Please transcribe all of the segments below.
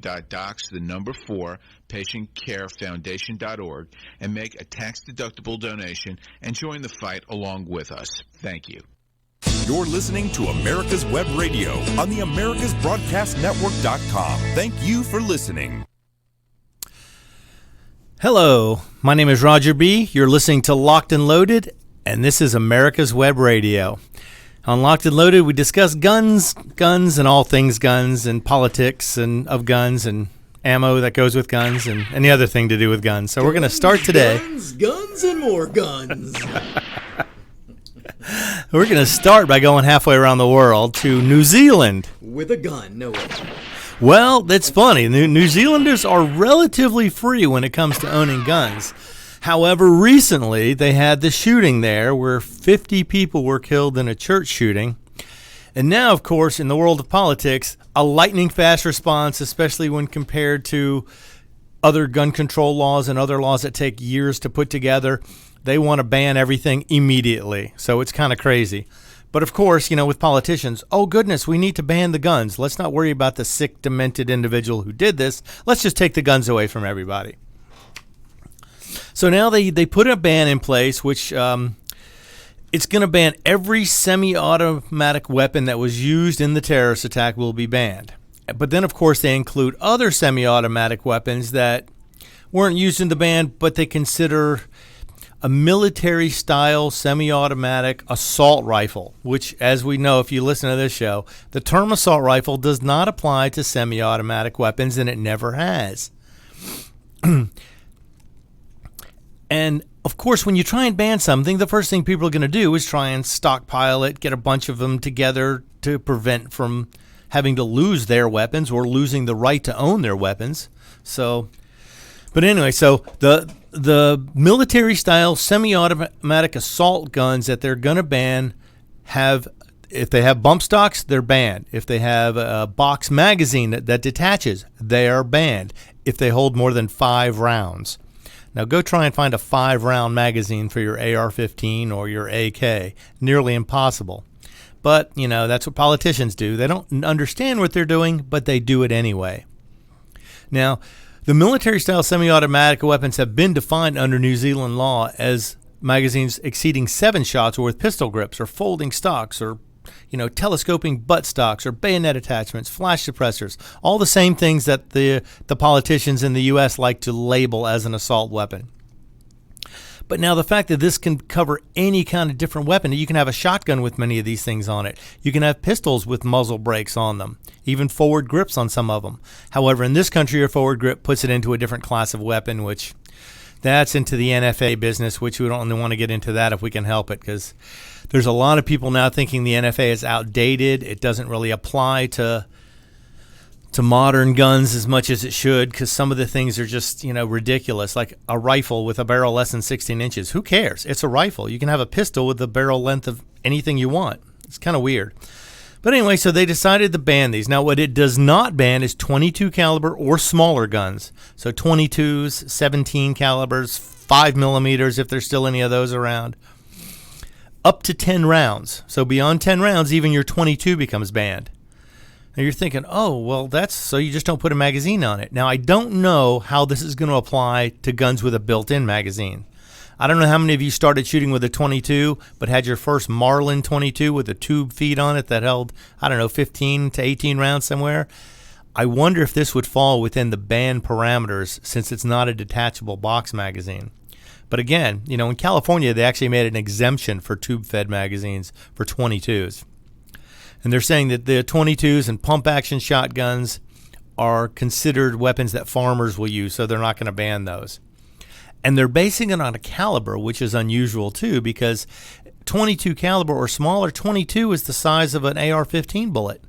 docs, the number 4, patientcarefoundation.org, and make a tax-deductible donation and join the fight along with us. Thank you. You're listening to America's Web Radio on the AmericasBroadcastNetwork.com. Thank you for listening. Hello, my name is Roger B. You're listening to Locked and Loaded, and this is America's Web Radio. On Locked and Loaded, we discuss guns and all things guns, and politics and of guns, and ammo that goes with guns, and any other thing to do with guns. So we're going to start today. Guns, and more guns. We're going to start by going halfway around the world to New Zealand. With a gun, no way. Well, that's funny. New Zealanders are relatively free when it comes to owning guns. However, recently they had the shooting there where 50 people were killed in a church shooting. And now, of course, in the world of politics, a lightning-fast response, especially when compared to other gun control laws and other laws that take years to put together, they want to ban everything immediately. So it's kind of crazy. But, of course, with politicians, oh, goodness, we need to ban the guns. Let's not worry about the sick, demented individual who did this. Let's just take the guns away from everybody. So now they put a ban in place, which it's going to ban every semi-automatic weapon that was used in the terrorist attack will be banned. But then, of course, they include other semi-automatic weapons that weren't used in the ban, but they consider a military-style semi-automatic assault rifle, which, as we know if you listen to this show, the term assault rifle does not apply to semi-automatic weapons, and it never has. And, of course, when you try and ban something, the first thing people are going to do is try and stockpile it, get a bunch of them together to prevent from having to lose their weapons or losing the right to own their weapons. But anyway, so the military-style semi-automatic assault guns that they're going to ban if they have bump stocks, they're banned. If they have a box magazine that detaches, they are banned if they hold more than 5 rounds. Now go try and find a 5-round magazine for your AR-15 or your AK. Nearly impossible. But, that's what politicians do. They don't understand what they're doing, but they do it anyway. Now, the military-style semi-automatic weapons have been defined under New Zealand law as magazines exceeding 7 shots or with pistol grips or folding stocks or telescoping butt stocks or bayonet attachments, flash suppressors, all the same things that the politicians in the U.S. like to label as an assault weapon. But now the fact that this can cover any kind of different weapon, you can have a shotgun with many of these things on it. You can have pistols with muzzle brakes on them, even forward grips on some of them. However, in this country, a forward grip puts it into a different class of weapon, which that's into the NFA business, which we don't want to get into that if we can help it, because there's a lot of people now thinking the NFA is outdated. It doesn't really apply to modern guns as much as it should, because some of the things are just, ridiculous, like a rifle with a barrel less than 16 inches. Who cares? It's a rifle. You can have a pistol with a barrel length of anything you want. It's kind of weird. But anyway, so they decided to ban these. Now, what it does not ban is 22 caliber or smaller guns. So 22s, 17 calibers, 5 millimeters, if there's still any of those around. Up to 10 rounds. So beyond 10 rounds, even your 22 becomes banned. Now you're thinking, oh, well, that's so you just don't put a magazine on it. Now, I don't know how this is going to apply to guns with a built-in magazine. I don't know how many of you started shooting with a 22, but had your first Marlin 22 with a tube feed on it that held, 15 to 18 rounds somewhere. I wonder if this would fall within the ban parameters since it's not a detachable box magazine. But again, in California, they actually made an exemption for tube-fed magazines for 22s. And they're saying that the 22s and pump-action shotguns are considered weapons that farmers will use, so they're not going to ban those. And they're basing it on a caliber, which is unusual, too, because 22 caliber or smaller, 22 is the size of an AR-15 bullet.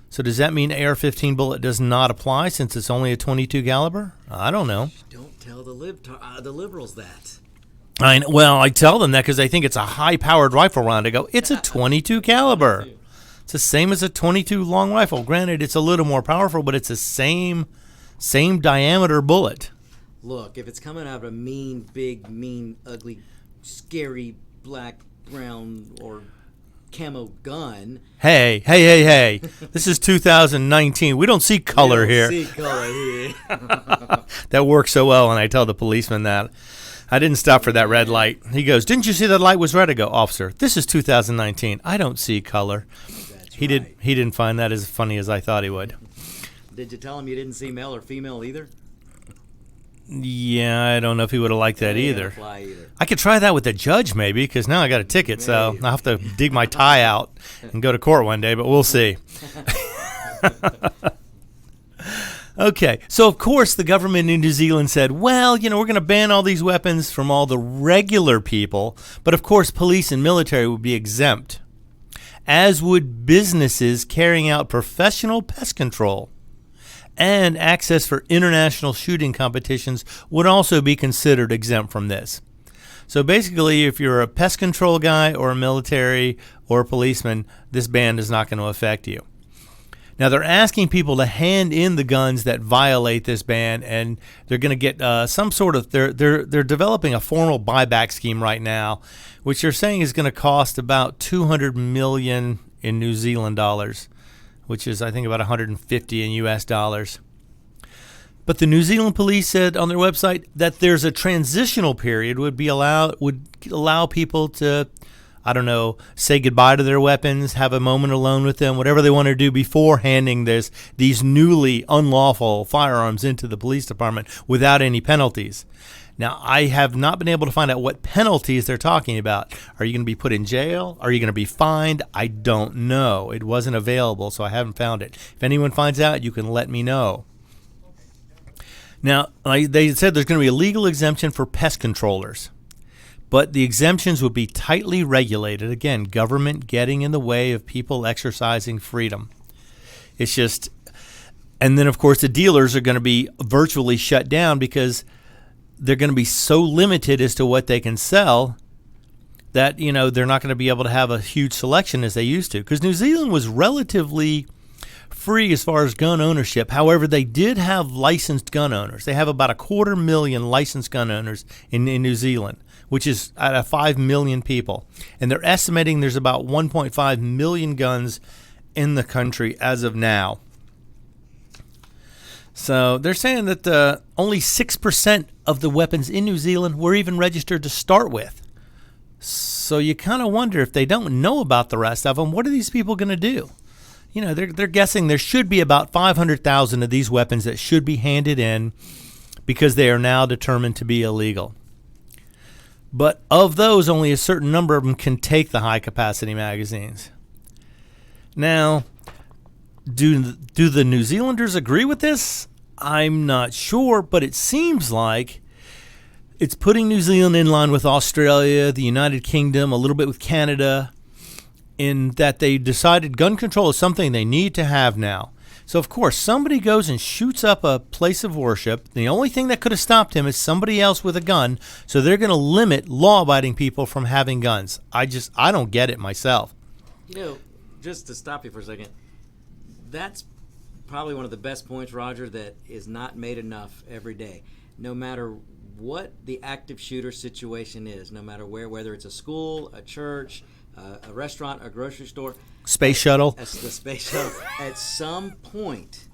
So does that mean AR-15 bullet does not apply since it's only a 22 caliber? I don't know. Don't tell the liberals that. I tell them that because they think it's a high-powered rifle round. I go, it's a 22 caliber. It's the same as a 22 long rifle. Granted, it's a little more powerful, but it's the same diameter bullet. Look, if it's coming out of a mean, big, mean, ugly, scary, black, brown, or camo gun. Hey. This is 2019. We don't see color here. See color here. That works so well when I tell the policeman that. I didn't stop for that red light. He goes, "Didn't you see that light was red?" I go, "Officer, this is 2019. I don't see color." He didn't find that as funny as I thought he would. Did you tell him you didn't see male or female either? Yeah, I don't know if he would have liked that either. Fly either. I could try that with the judge maybe, because now I got a ticket, so I'll have to dig my tie out and go to court one day, but we'll see. Okay, so of course the government in New Zealand said, well, we're going to ban all these weapons from all the regular people, but of course police and military would be exempt, as would businesses carrying out professional pest control. And access for international shooting competitions would also be considered exempt from this. So basically, if you're a pest control guy or a military or a policeman, this ban is not going to affect you. Now, they're asking people to hand in the guns that violate this ban, and they're going to get some sort of they're developing a formal buyback scheme right now, which they're saying is going to cost about 200 million in New Zealand dollars, which is I think about 150 in US dollars. But the New Zealand police said on their website that there's a transitional period would allow people to, I don't know, say goodbye to their weapons, have a moment alone with them, whatever they want to do before handing these newly unlawful firearms into the police department without any penalties. Now, I have not been able to find out what penalties they're talking about. Are you going to be put in jail? Are you going to be fined? I don't know. It wasn't available, so I haven't found it. If anyone finds out, you can let me know. Now, they said there's going to be a legal exemption for pest controllers, but the exemptions would be tightly regulated. Again, government getting in the way of people exercising freedom. It's just, and then of course the dealers are going to be virtually shut down because they're going to be so limited as to what they can sell that, they're not going to be able to have a huge selection as they used to. Because New Zealand was relatively free as far as gun ownership. However, they did have licensed gun owners. They have about 250,000 licensed gun owners in New Zealand, which is out of 5 million people. And they're estimating there's about 1.5 million guns in the country as of now. So they're saying that only 6% of the weapons in New Zealand were even registered to start with. So you kind of wonder, if they don't know about the rest of them, what are these people going to do? They're guessing there should be about 500,000 of these weapons that should be handed in because they are now determined to be illegal. But of those, only a certain number of them can take the high-capacity magazines. Now, do the New Zealanders agree with this? I'm not sure, but it seems like it's putting New Zealand in line with Australia, the United Kingdom, a little bit with Canada, in that they decided gun control is something they need to have now. So, of course, somebody goes and shoots up a place of worship. The only thing that could have stopped him is somebody else with a gun, so they're going to limit law-abiding people from having guns. I don't get it myself. Just to stop you for a second, that's probably one of the best points, Roger, that is not made enough every day. No matter what the active shooter situation is, no matter whether it's a school, a church, a restaurant, a grocery store, space shuttle. The space shuttle. At some point,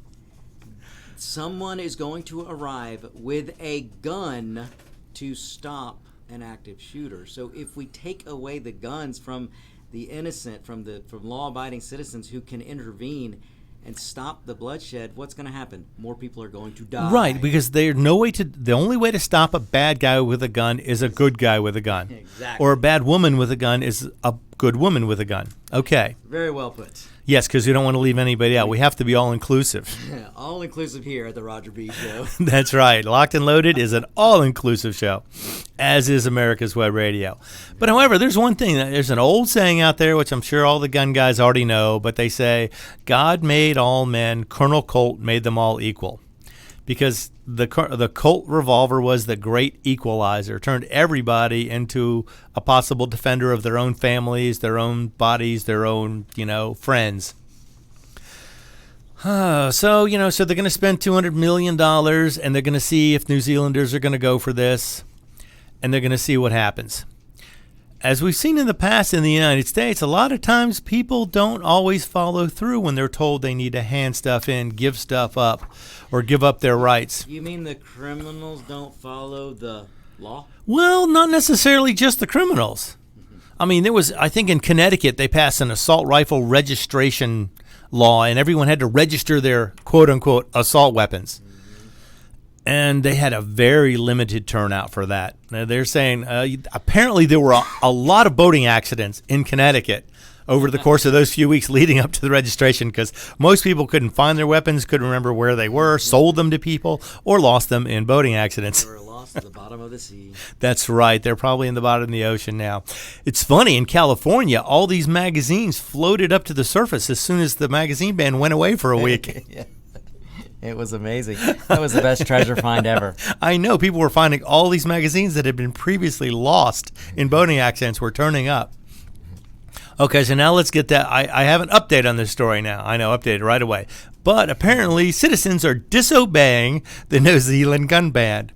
someone is going to arrive with a gun to stop an active shooter. So if we take away the guns from the innocent, from law-abiding citizens who can intervene and stop the bloodshed, what's going to happen? More people are going to die. Right, because the only way to stop a bad guy with a gun is a good guy with a gun. Exactly. Or a bad woman with a gun is a good woman with a gun. Okay. Very well put. Yes, because we don't want to leave anybody out. We have to be all-inclusive. All-inclusive here at the Roger B. Show. That's right. Locked and Loaded is an all-inclusive show, as is America's Web Radio. But however, there's one thing. There's an old saying out there, which I'm sure all the gun guys already know, but they say, God made all men, Colonel Colt made them all equal. Because the Colt revolver was the great equalizer, turned everybody into a possible defender of their own families, their own bodies, their own, friends. So they're going to spend $200 million, and they're going to see if New Zealanders are going to go for this, and they're going to see what happens. as we've seen in the past in the United States, a lot of times people don't always follow through when they're told they need to hand stuff in, give stuff up, or give up their rights. You mean the criminals don't follow the law? Well, not necessarily just the criminals. I mean, I think in Connecticut, they passed an assault rifle registration law, and everyone had to register their quote-unquote assault weapons. And they had a very limited turnout for that. Now, they're saying apparently there were a lot of boating accidents in Connecticut over the course of those few weeks leading up to the registration, because most people couldn't find their weapons, couldn't remember where they were, sold them to people, or lost them in boating accidents. They were lost at the bottom of the sea. That's right. They're probably in the bottom of the ocean now. It's funny, in California, all these magazines floated up to the surface as soon as the magazine ban went away for a week. Yeah. It was amazing. That was the best treasure find ever. I know. People were finding all these magazines that had been previously lost in boating accidents were turning up. Okay, so now let's get that. I have an update on this story now. I know, updated right away. But apparently citizens are disobeying the New Zealand gun ban.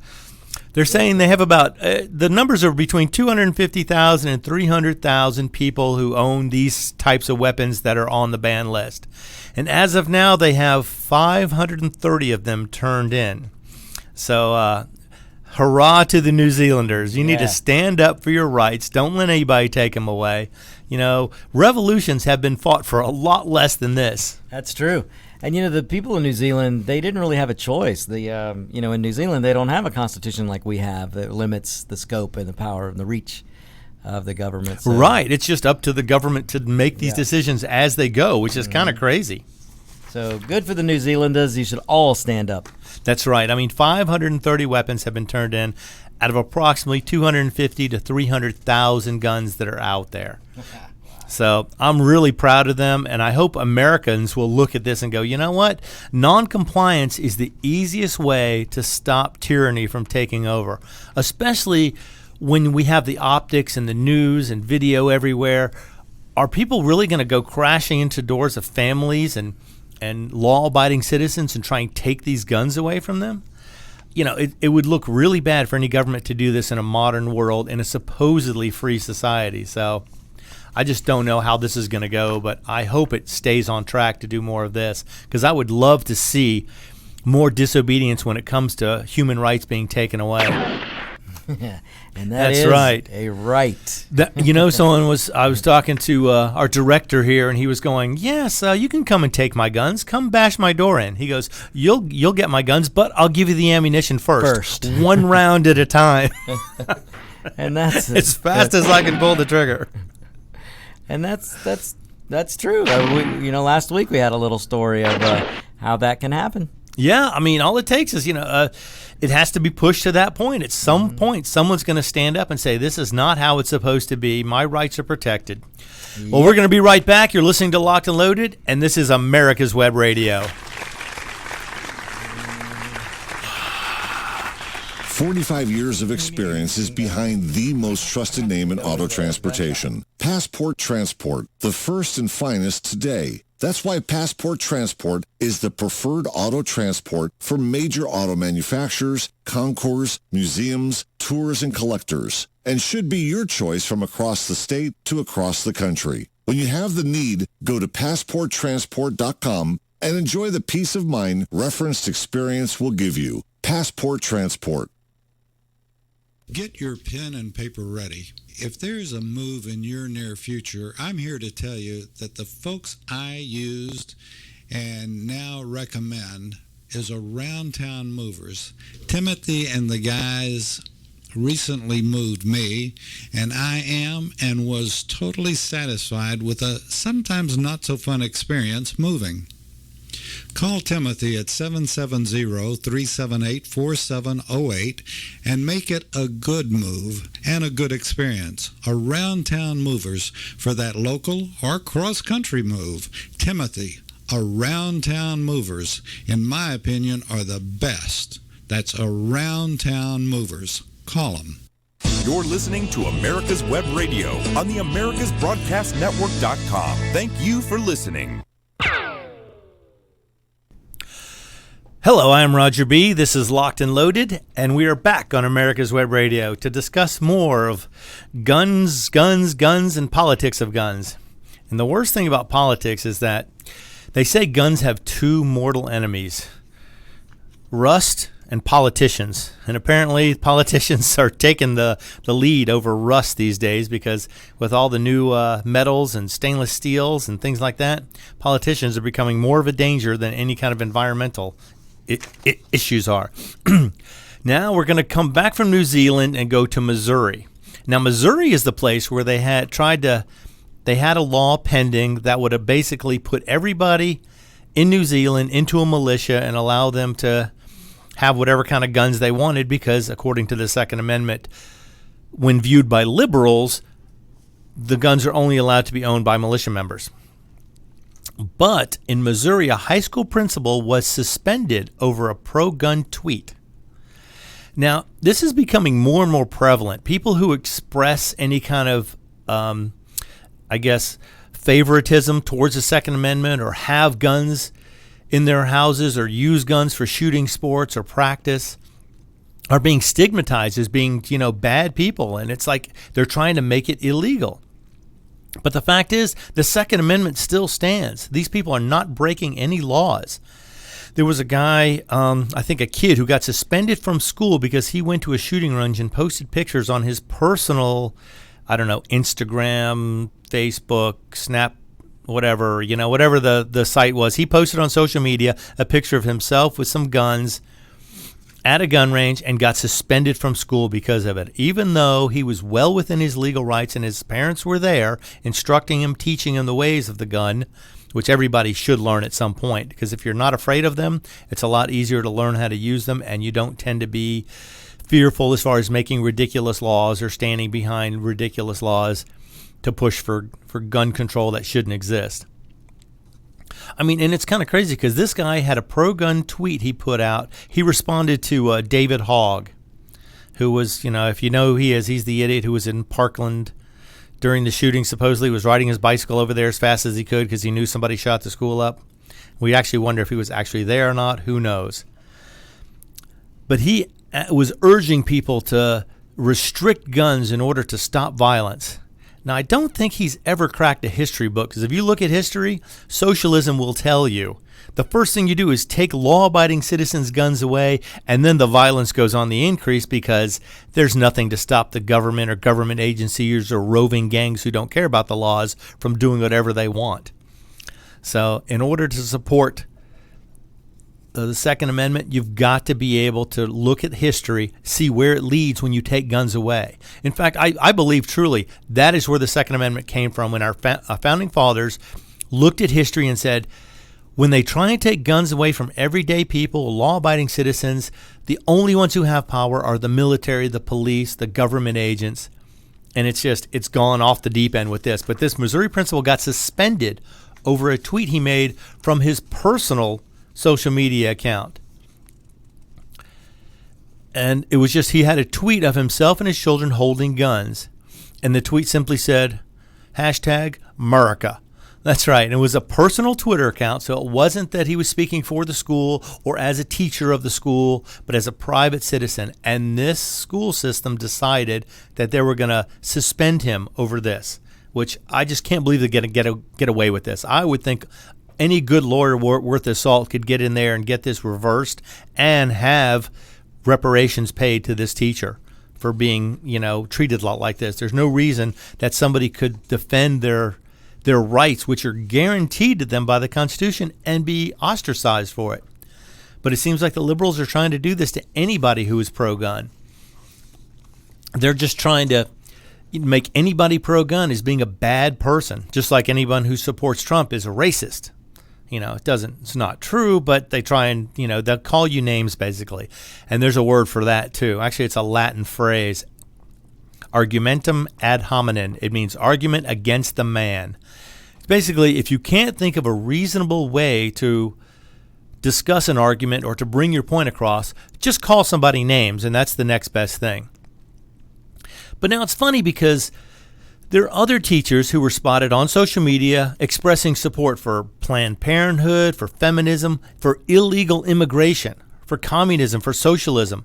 They're saying they have about, the numbers are between 250,000 and 300,000 people who own these types of weapons that are on the ban list. And as of now, they have 530 of them turned in. So, hurrah to the New Zealanders. You need to stand up for your rights. Don't let anybody take them away. You know, revolutions have been fought for a lot less than this. That's true. And, you know, the people in New Zealand, they didn't really have a choice. In New Zealand, they don't have a constitution like we have that limits the scope and the power and the reach of the government. So. Right. It's just up to the government to make these decisions as they go, which is kind of crazy. So good for the New Zealanders. You should all stand up. That's right. I mean, 530 weapons have been turned in out of approximately 250 to 300,000 guns that are out there. So I'm really proud of them, and I hope Americans will look at this and go, you know what? Non-compliance is the easiest way to stop tyranny from taking over, especially when we have the optics and the news and video everywhere. Are people really going to go crashing into doors of families and law-abiding citizens and try and take these guns away from them? You know, it would look really bad for any government to do this in a modern world in a supposedly free society. So I just don't know how this is going to go, but I hope it stays on track to do more of this, because I would love to see more disobedience when it comes to human rights being taken away. And that's is right. A right. I was talking to our director here, and he was going, yes, you can come and take my guns. Come bash my door in. He goes, you'll get my guns, but I'll give you the ammunition first. One round at a time. And that's as fast as I can pull the trigger. And that's true. Last week we had a little story of how that can happen. Yeah, I mean, all it takes is, it has to be pushed to that point. At some point, someone's going to stand up and say, this is not how it's supposed to be. My rights are protected. Yep. Well, we're going to be right back. You're listening to Locked and Loaded, and this is America's Web Radio. 45 years of experience is behind the most trusted name in auto transportation. Passport Transport, the first and finest today. That's why Passport Transport is the preferred auto transport for major auto manufacturers, concours, museums, tours, and collectors, and should be your choice from across the state to across the country. When you have the need, go to PassportTransport.com and enjoy the peace of mind referenced experience will give you. Passport Transport. Get your pen and paper ready. If there's a move in your near future, I'm here to tell you that the folks I used and now recommend is Around Town Movers. Timothy and the guys recently moved me, and I am and was totally satisfied with a sometimes not so fun experience moving. Call Timothy at 770-378-4708 and make it a good move and a good experience. Around Town Movers for that local or cross-country move. Timothy, Around Town Movers, in my opinion, are the best. That's Around Town Movers. Call them. You're listening to America's Web Radio on the AmericasBroadcastNetwork.com. Thank you for listening. Hello, I'm Roger B. This is Locked and Loaded, and we are back on America's Web Radio to discuss more of guns, and politics of guns. And the worst thing about politics is that they say guns have two mortal enemies, rust and politicians. And apparently politicians are taking the lead over rust these days, because with all the new metals and stainless steels and things like that, politicians are becoming more of a danger than any kind of environmental issues are. Now we're going to come back from New Zealand and go to Missouri. Now Missouri is the place where they had a law pending that would have basically put everybody in New Zealand into a militia and allow them to have whatever kind of guns they wanted, because according to the Second Amendment, when viewed by liberals, the guns are only allowed to be owned by militia members. But in Missouri, a high school principal was suspended over a pro-gun tweet. Now, this is becoming more and more prevalent. People who express any kind of, favoritism towards the Second Amendment, or have guns in their houses, or use guns for shooting sports or practice, are being stigmatized as being, bad people. And it's like they're trying to make it illegal. But the fact is, the Second Amendment still stands. These people are not breaking any laws. There was a guy, a kid, who got suspended from school because he went to a shooting range and posted pictures on his personal, Instagram, Facebook, Snap, whatever the site was. He posted on social media a picture of himself with some guns at a gun range and got suspended from school because of it, even though he was well within his legal rights and his parents were there instructing him, teaching him the ways of the gun, which everybody should learn at some point, because if you're not afraid of them, it's a lot easier to learn how to use them, and you don't tend to be fearful as far as making ridiculous laws or standing behind ridiculous laws to push for gun control that shouldn't exist. And it's kind of crazy, because this guy had a pro-gun tweet he put out. He responded to David Hogg, who was, if you know who he is, he's the idiot who was in Parkland during the shooting, supposedly was riding his bicycle over there as fast as he could because he knew somebody shot the school up. We actually wonder if he was actually there or not. Who knows? But he was urging people to restrict guns in order to stop violence. Now, I don't think he's ever cracked a history book, because if you look at history, socialism will tell you the first thing you do is take law-abiding citizens' guns away, and then the violence goes on the increase because there's nothing to stop the government or government agencies or roving gangs who don't care about the laws from doing whatever they want. So in order to support the Second Amendment, you've got to be able to look at history, see where it leads when you take guns away. In fact, I believe truly that is where the Second Amendment came from, when our founding fathers looked at history and said, when they try and take guns away from everyday people, law-abiding citizens, the only ones who have power are the military, the police, the government agents. And it's gone off the deep end with this. But this Missouri principal got suspended over a tweet he made from his personal social media account. And it was just, he had a tweet of himself and his children holding guns. And the tweet simply said, #America. That's right. And it was a personal Twitter account, so it wasn't that he was speaking for the school or as a teacher of the school, but as a private citizen. And this school system decided that they were going to suspend him over this, which I just can't believe they're going to get away with this. I would think any good lawyer worth his salt could get in there and get this reversed and have reparations paid to this teacher for being, treated a lot like this. There's no reason that somebody could defend their rights, which are guaranteed to them by the Constitution, and be ostracized for it. But it seems like the liberals are trying to do this to anybody who is pro-gun. They're just trying to make anybody pro-gun as being a bad person, just like anyone who supports Trump is a racist. It's not true, but they try and, they'll call you names basically. And there's a word for that too. Actually, it's a Latin phrase, argumentum ad hominem. It means argument against the man. Basically, if you can't think of a reasonable way to discuss an argument or to bring your point across, just call somebody names, and that's the next best thing. But now it's funny because There are other teachers who were spotted on social media expressing support for Planned Parenthood, for feminism, for illegal immigration, for communism, for socialism,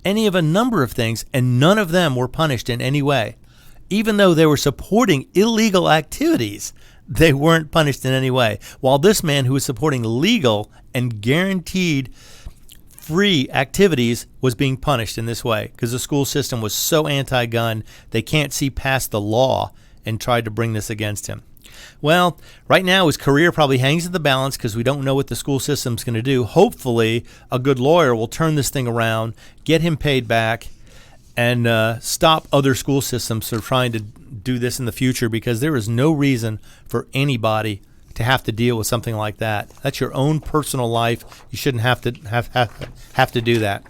any of a number of things, and none of them were punished in any way. Even though they were supporting illegal activities, they weren't punished in any way. While this man who was supporting legal and guaranteed free activities was being punished in this way because the school system was so anti-gun, they can't see past the law and tried to bring this against him. Well, right now his career probably hangs in the balance because we don't know what the school system's going to do. Hopefully, a good lawyer will turn this thing around, get him paid back, and stop other school systems from trying to do this in the future, because there is no reason for anybody to have to deal with something like that. That's your own personal life. You shouldn't have to do that.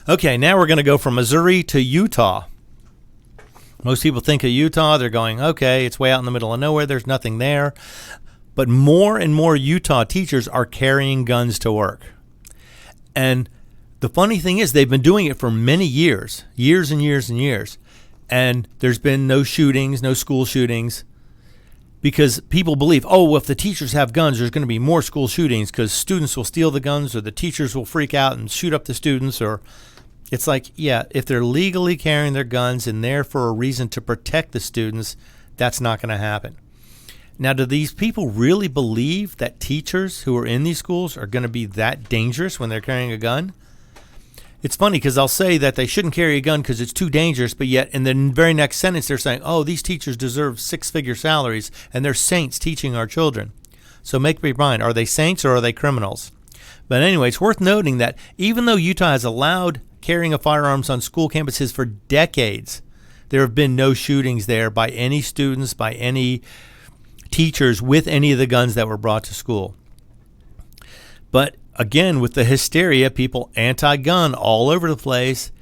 Okay, now we're going to go from Missouri to Utah. Most people think of Utah, they're going, okay, it's way out in the middle of nowhere, there's nothing there. But more and more Utah teachers are carrying guns to work. And the funny thing is, they've been doing it for many years and years and years. And there's been no shootings, no school shootings, because people believe, oh, well, if the teachers have guns, there's going to be more school shootings because students will steal the guns or the teachers will freak out and shoot up the students. Or it's like, yeah, if they're legally carrying their guns and there for a reason to protect the students, that's not going to happen. Now, do these people really believe that teachers who are in these schools are going to be that dangerous when they're carrying a gun? It's funny because I'll say that they shouldn't carry a gun because it's too dangerous, but yet in the very next sentence they're saying, oh, these teachers deserve six-figure salaries and they're saints teaching our children. So make me mind, are they saints or are they criminals? But anyway, it's worth noting that even though Utah has allowed carrying of firearms on school campuses for decades, there have been no shootings there by any students, by any teachers with any of the guns that were brought to school. But again, with the hysteria, people anti-gun all over the place,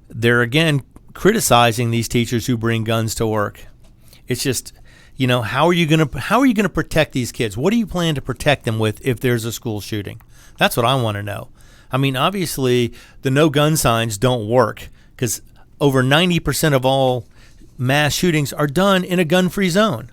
they're again criticizing these teachers who bring guns to work. It's just, how are you going to protect these kids? What do you plan to protect them with if there's a school shooting? That's what I want to know. I mean, obviously, the no gun signs don't work because over 90% of all mass shootings are done in a gun-free zone.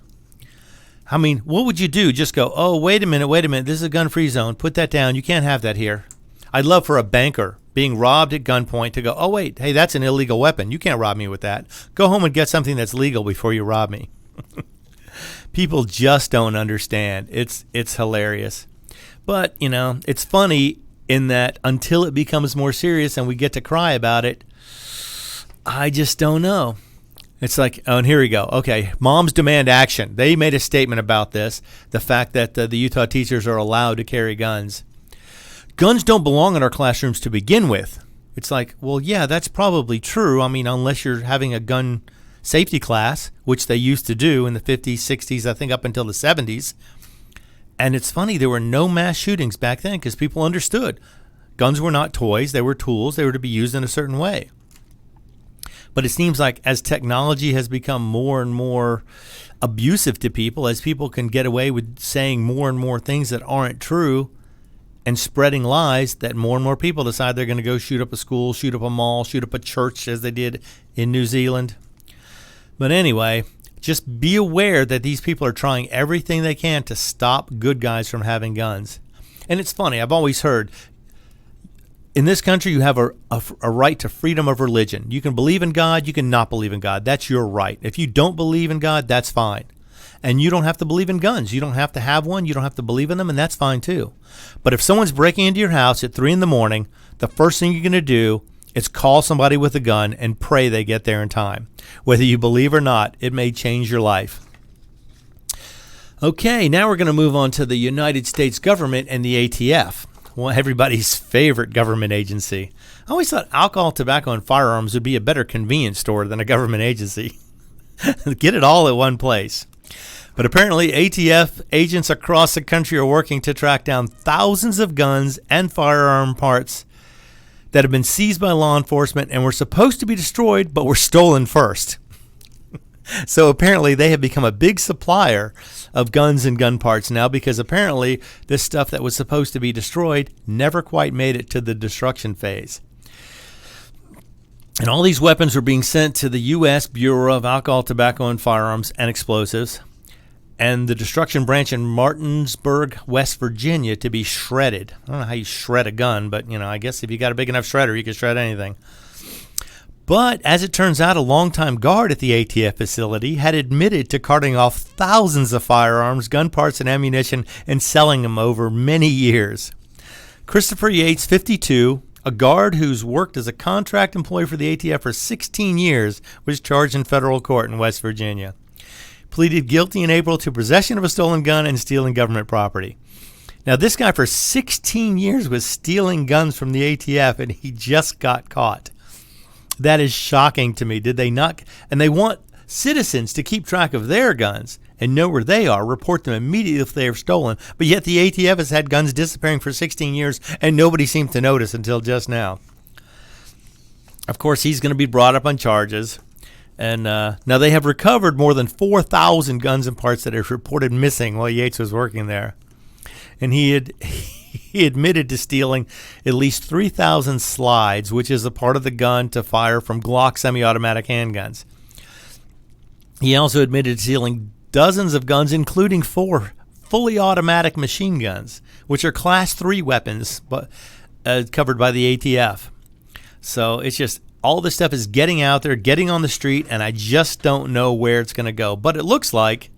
I mean, what would you do? Just go, oh, wait a minute, this is a gun-free zone. Put that down. You can't have that here. I'd love for a banker being robbed at gunpoint to go, oh, wait, hey, that's an illegal weapon. You can't rob me with that. Go home and get something that's legal before you rob me. People just don't understand. It's hilarious. But, it's funny in that until it becomes more serious and we get to cry about it, I just don't know. It's like, oh, and here we go. Okay, moms demand action. They made a statement about this, the fact that the Utah teachers are allowed to carry guns. Guns don't belong in our classrooms to begin with. It's like, well, yeah, that's probably true. I mean, unless you're having a gun safety class, which they used to do in the 50s, 60s, I think up until the 70s. And it's funny, there were no mass shootings back then because people understood. Guns were not toys. They were tools. They were to be used in a certain way. But it seems like as technology has become more and more abusive to people, as people can get away with saying more and more things that aren't true and spreading lies, that more and more people decide they're going to go shoot up a school, shoot up a mall, shoot up a church as they did in New Zealand. But anyway, just be aware that these people are trying everything they can to stop good guys from having guns. And it's funny, I've always heard, in this country, you have a right to freedom of religion. You can believe in God, you can not believe in God. That's your right. If you don't believe in God, that's fine. And you don't have to believe in guns. You don't have to have one. You don't have to believe in them, and that's fine too. But if someone's breaking into your house at 3 a.m, the first thing you're going to do is call somebody with a gun and pray they get there in time. Whether you believe or not, it may change your life. Okay, now we're going to move on to the United States government and the ATF. Well, everybody's favorite government agency. I always thought alcohol, tobacco, and firearms would be a better convenience store than a government agency. Get it all at one place. But apparently ATF agents across the country are working to track down thousands of guns and firearm parts that have been seized by law enforcement and were supposed to be destroyed but were stolen first. So apparently they have become a big supplier of guns and gun parts now, because apparently this stuff that was supposed to be destroyed never quite made it to the destruction phase. And all these weapons were being sent to the U.S. Bureau of Alcohol, Tobacco, and Firearms and Explosives, and the Destruction Branch in Martinsburg, West Virginia, to be shredded. I don't know how you shred a gun, but, I guess if you got a big enough shredder, you can shred anything. But, as it turns out, a longtime guard at the ATF facility had admitted to carting off thousands of firearms, gun parts, and ammunition and selling them over many years. Christopher Yates, 52, a guard who's worked as a contract employee for the ATF for 16 years, was charged in federal court in West Virginia. Pleaded guilty in April to possession of a stolen gun and stealing government property. Now, this guy for 16 years was stealing guns from the ATF, and he just got caught. That is shocking to me. Did they not? And they want citizens to keep track of their guns and know where they are, report them immediately if they are stolen. But yet the ATF has had guns disappearing for 16 years, and nobody seemed to notice until just now. Of course, he's going to be brought up on charges. And now they have recovered more than 4,000 guns and parts that are reported missing while Yates was working there. And he admitted to stealing at least 3,000 slides, which is a part of the gun to fire from Glock semi-automatic handguns. He also admitted to stealing dozens of guns, including 4 fully automatic machine guns, which are Class 3 weapons but covered by the ATF. So it's just all this stuff is getting out there, getting on the street, and I just don't know where it's going to go. But it looks like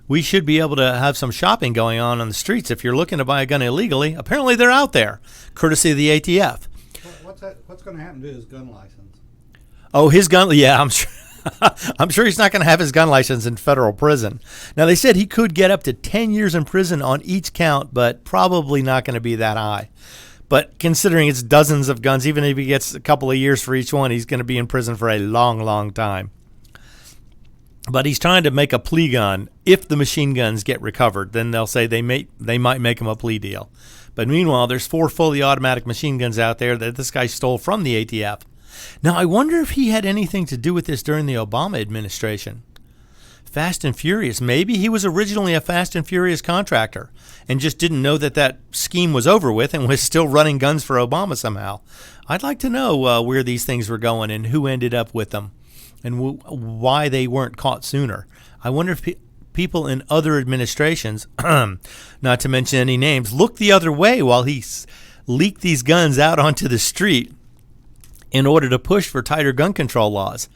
we should be able to have some shopping going on the streets. If you're looking to buy a gun illegally, apparently they're out there, courtesy of the ATF. What's going to happen to his gun license? Oh, his gun? Yeah, I'm sure. I'm sure he's not going to have his gun license in federal prison. Now, they said he could get up to 10 years in prison on each count, but probably not going to be that high. But considering it's dozens of guns, even if he gets a couple of years for each one, he's going to be in prison for a long, long time. But he's trying to make a plea gun. If the machine guns get recovered, then they'll say they might make him a plea deal. But meanwhile, there's 4 fully automatic machine guns out there that this guy stole from the ATF. Now, I wonder if he had anything to do with this during the Obama administration. Fast and Furious. Maybe he was originally a Fast and Furious contractor and just didn't know that scheme was over with and was still running guns for Obama somehow. I'd like to know where these things were going and who ended up with them and why they weren't caught sooner. I wonder if people in other administrations, not to mention any names, looked the other way while he leaked these guns out onto the street in order to push for tighter gun control laws.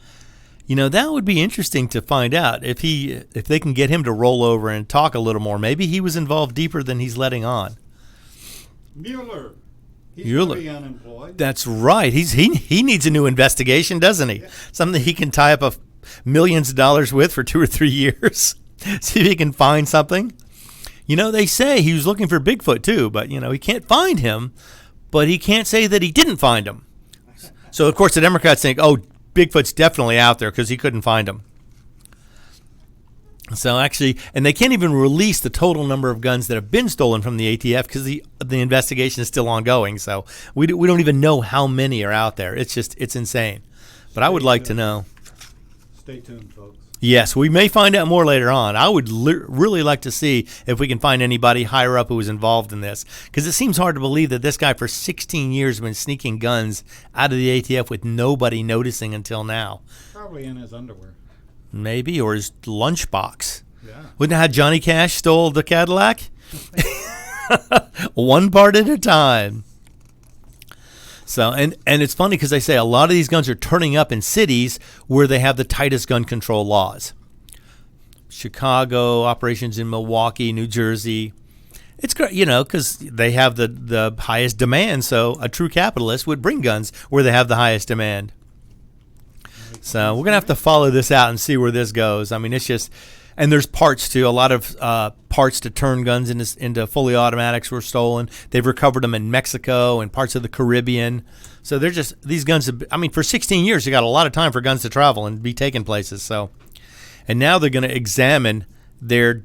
That would be interesting to find out if they can get him to roll over and talk a little more. Maybe he was involved deeper than he's letting on. Mueller. He's Mueller. unemployed. That's right. He needs a new investigation, doesn't he? Yeah. Something he can tie up millions of dollars with for 2 or 3 years. See if he can find something. They say he was looking for Bigfoot too, but he can't find him, but he can't say that he didn't find him. So of course the Democrats think, oh, Bigfoot's definitely out there because he couldn't find him. So actually, and they can't even release the total number of guns that have been stolen from the ATF because the investigation is still ongoing. So we don't even know how many are out there. It's insane. But I would like to know. Stay tuned, folks. Yes, we may find out more later on. I would really like to see if we can find anybody higher up who was involved in this, because it seems hard to believe that this guy for 16 years has been sneaking guns out of the ATF with nobody noticing until now. Probably in his underwear. Maybe, or his lunchbox. Yeah. Wouldn't that how Johnny Cash stole the Cadillac? One part at a time. So, and it's funny because they say a lot of these guns are turning up in cities where they have the tightest gun control laws. Chicago, operations in Milwaukee, New Jersey. It's great, because they have the highest demand. So a true capitalist would bring guns where they have the highest demand. So we're going to have to follow this out and see where this goes. I mean, it's just, and there's parts too. A lot of parts to turn guns into fully automatics were stolen. They've recovered them in Mexico and parts of the Caribbean. So they're just, these guns, for 16 years, you got a lot of time for guns to travel and be taken places. So, and now they're going to examine their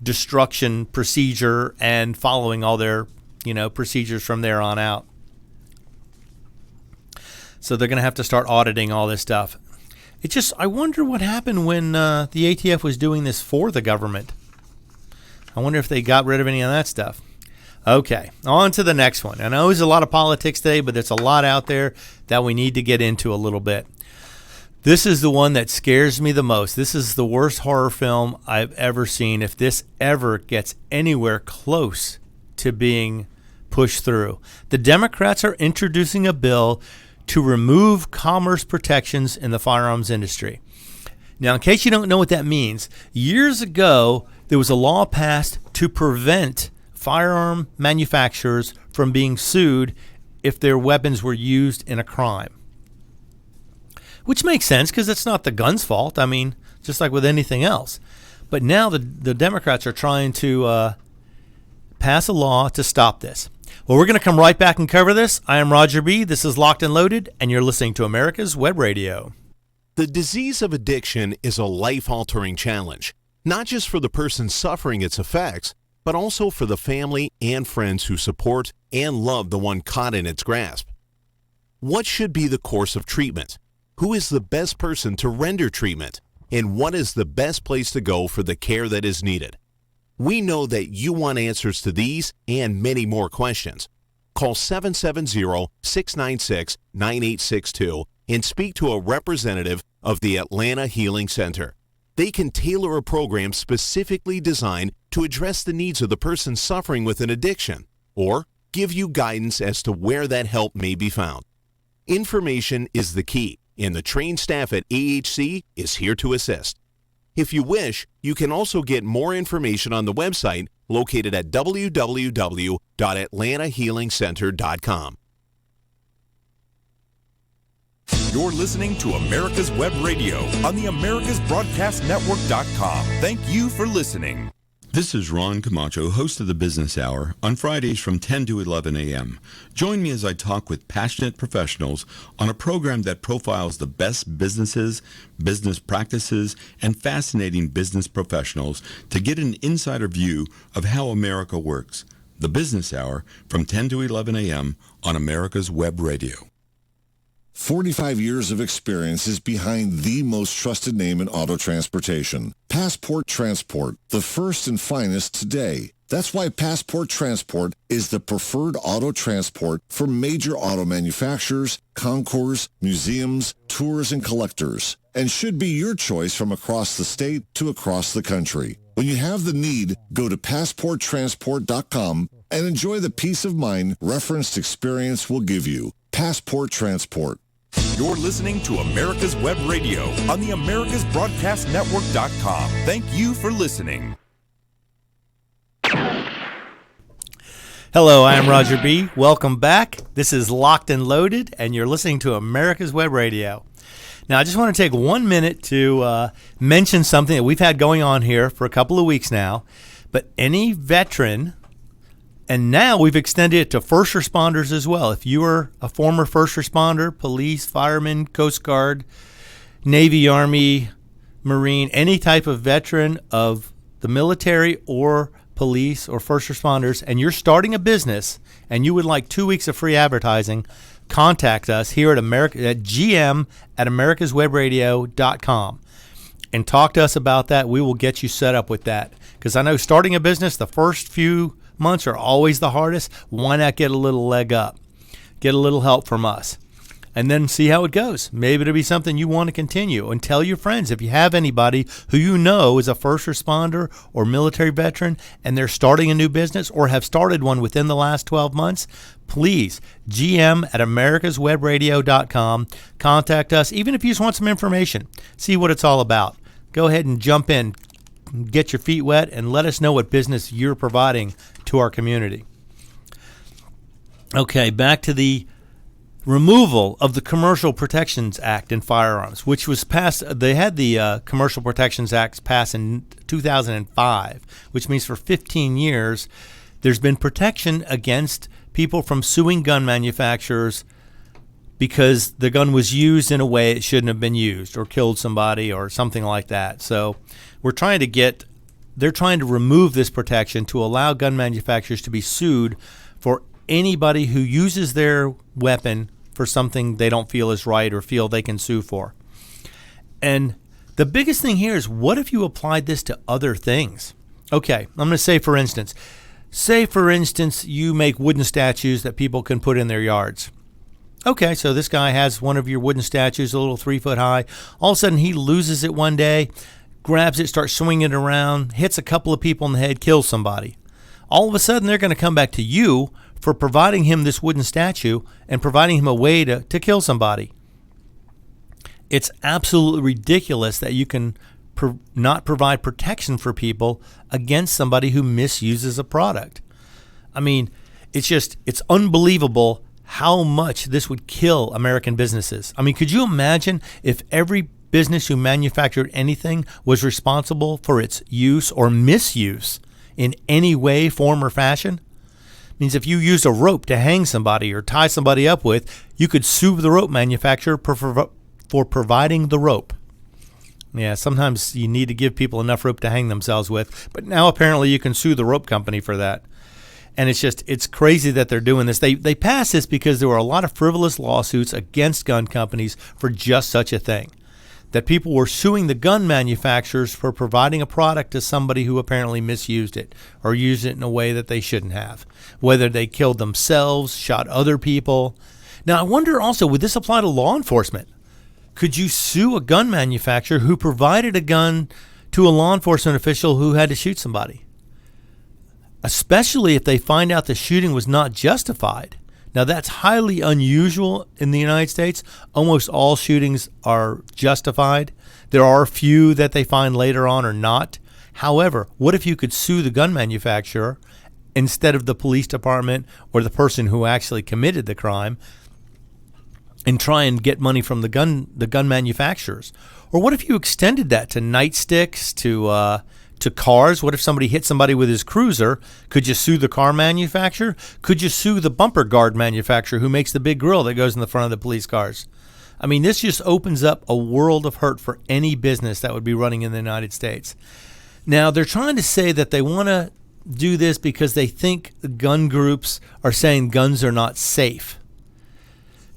destruction procedure and following all their, procedures from there on out. So they're going to have to start auditing all this stuff. I wonder what happened when the ATF was doing this for the government. I wonder if they got rid of any of that stuff. Okay, on to the next one. I know there's a lot of politics today, but there's a lot out there that we need to get into a little bit. This is the one that scares me the most. This is the worst horror film I've ever seen. If this ever gets anywhere close to being pushed through, the Democrats are introducing a bill to remove commerce protections in the firearms industry. Now, in case you don't know what that means, years ago, there was a law passed to prevent firearm manufacturers from being sued if their weapons were used in a crime. Which makes sense because it's not the gun's fault. I mean, just like with anything else. But now the Democrats are trying to pass a law to stop this. Well, we're going to come right back and cover this. I am Roger B. This is Locked and Loaded, and you're listening to America's Web Radio. The disease of addiction is a life-altering challenge, not just for the person suffering its effects, but also for the family and friends who support and love the one caught in its grasp. What should be the course of treatment? Who is the best person to render treatment? And what is the best place to go for the care that is needed? We know that you want answers to these and many more questions. Call 770-696-9862 and speak to a representative of the Atlanta Healing Center. They can tailor a program specifically designed to address the needs of the person suffering with an addiction or give you guidance as to where that help may be found. Information is the key, and the trained staff at AHC is here to assist. If you wish, you can also get more information on the website located at www.atlantahealingcenter.com. You're listening to America's Web Radio on the AmericasBroadcastNetwork.com. Thank you for listening. This is Ron Camacho, host of the Business Hour, on Fridays from 10 to 11 a.m. Join me as I talk with passionate professionals on a program that profiles the best businesses, business practices, and fascinating business professionals to get an insider view of how America works. The Business Hour from 10 to 11 a.m. on America's Web Radio. 45 years of experience is behind the most trusted name in auto transportation. Passport Transport, the first and finest today. That's why Passport Transport is the preferred auto transport for major auto manufacturers, concours, museums, tours, and collectors, and should be your choice from across the state to across the country. When you have the need, go to PassportTransport.com and enjoy the peace of mind referenced experience will give you. Passport Transport. You're listening to America's Web Radio on the AmericasBroadcastNetwork.com. Thank you for listening. Hello, I am Roger B. Welcome back. This is Locked and Loaded, and you're listening to America's Web Radio. Now, I just want to take 1 minute to mention something that we've had going on here for a couple of weeks now. But any veteran, and now we've extended it to first responders as well. If you are a former first responder, police, fireman, Coast Guard, Navy, Army, Marine, any type of veteran of the military or police or first responders, and you're starting a business and you would like 2 weeks of free advertising, contact us here at GM@americaswebradio.com and talk to us about that. We will get you set up with that. Because I know starting a business, the first few months are always the hardest. Why not get a little leg up? Get a little help from us. And then see how it goes. Maybe it'll be something you want to continue. And tell your friends, if you have anybody who you know is a first responder or military veteran and they're starting a new business or have started one within the last 12 months, please, GM@americaswebradio.com. Contact us, even if you just want some information. See what it's all about. Go ahead and jump in. Get your feet wet and let us know what business you're providing to our community. Okay, back to the removal of the Commercial Protections Act in firearms, which was passed. They had the Commercial Protections Act passed in 2005, which means for 15 years there's been protection against people from suing gun manufacturers because the gun was used in a way it shouldn't have been used or killed somebody or something like that. So they're trying to remove this protection to allow gun manufacturers to be sued for anybody who uses their weapon for something they don't feel is right or feel they can sue for. And the biggest thing here is, what if you applied this to other things? Okay, I'm going to say, for instance, Say, for instance, you make wooden statues that people can put in their yards. Okay, so this guy has one of your wooden statues, a little 3 foot high. All of a sudden, he loses it one day, grabs it, starts swinging it around, hits a couple of people in the head, kills somebody. All of a sudden, they're going to come back to you for providing him this wooden statue and providing him a way to kill somebody. It's absolutely ridiculous that you can not provide protection for people against somebody who misuses a product. I mean, it's unbelievable how much this would kill American businesses. I mean, could you imagine if every business who manufactured anything was responsible for its use or misuse in any way, form, or fashion? It means if you used a rope to hang somebody or tie somebody up with, you could sue the rope manufacturer for providing the rope. Yeah, sometimes you need to give people enough rope to hang themselves with, but now apparently you can sue the rope company for that. And it's crazy that they're doing this. They passed this because there were a lot of frivolous lawsuits against gun companies for just such a thing. That people were suing the gun manufacturers for providing a product to somebody who apparently misused it or used it in a way that they shouldn't have. Whether they killed themselves, shot other people. Now, I wonder also, would this apply to law enforcement? Could you sue a gun manufacturer who provided a gun to a law enforcement official who had to shoot somebody? Especially if they find out the shooting was not justified. Now, that's highly unusual in the United States. Almost all shootings are justified. There are a few that they find later on are not. However, what if you could sue the gun manufacturer instead of the police department or the person who actually committed the crime and try and get money from the gun manufacturers? Or what if you extended that to nightsticks, to cars? What if somebody hit somebody with his cruiser? Could you sue the car manufacturer? Could you sue the bumper guard manufacturer who makes the big grill that goes in the front of the police cars? I mean, this just opens up a world of hurt for any business that would be running in the United States. Now, they're trying to say that they want to do this because they think the gun groups are saying guns are not safe.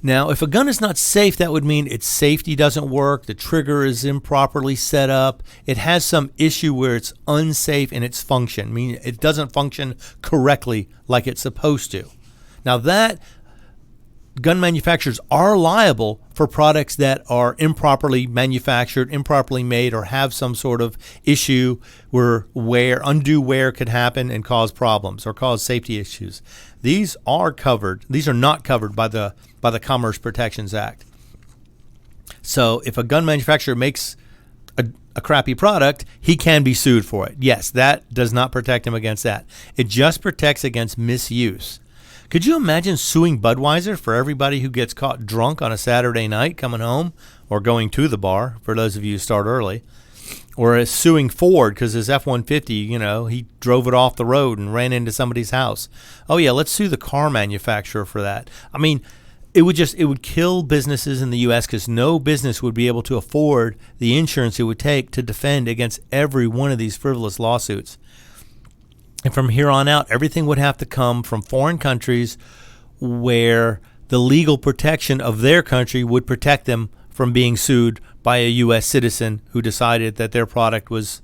Now, if a gun is not safe, that would mean its safety doesn't work, the trigger is improperly set up, it has some issue where it's unsafe in its function, meaning it doesn't function correctly like it's supposed to. Now, that gun manufacturers are liable for products that are improperly manufactured, improperly made, or have some sort of issue where undue wear could happen and cause problems or cause safety issues. These are covered. These are not covered by the Commerce Protections Act. So if a gun manufacturer makes a crappy product, he can be sued for it. Yes, that does not protect him against that. It just protects against misuse. Could you imagine suing Budweiser for everybody who gets caught drunk on a Saturday night coming home or going to the bar, for those of you who start early? Or suing Ford because his F-150, he drove it off the road and ran into somebody's house. Oh, yeah, let's sue the car manufacturer for that. I mean, it would kill businesses in the U.S. because no business would be able to afford the insurance it would take to defend against every one of these frivolous lawsuits. And from here on out, everything would have to come from foreign countries where the legal protection of their country would protect them from being sued by a U.S. citizen who decided that their product was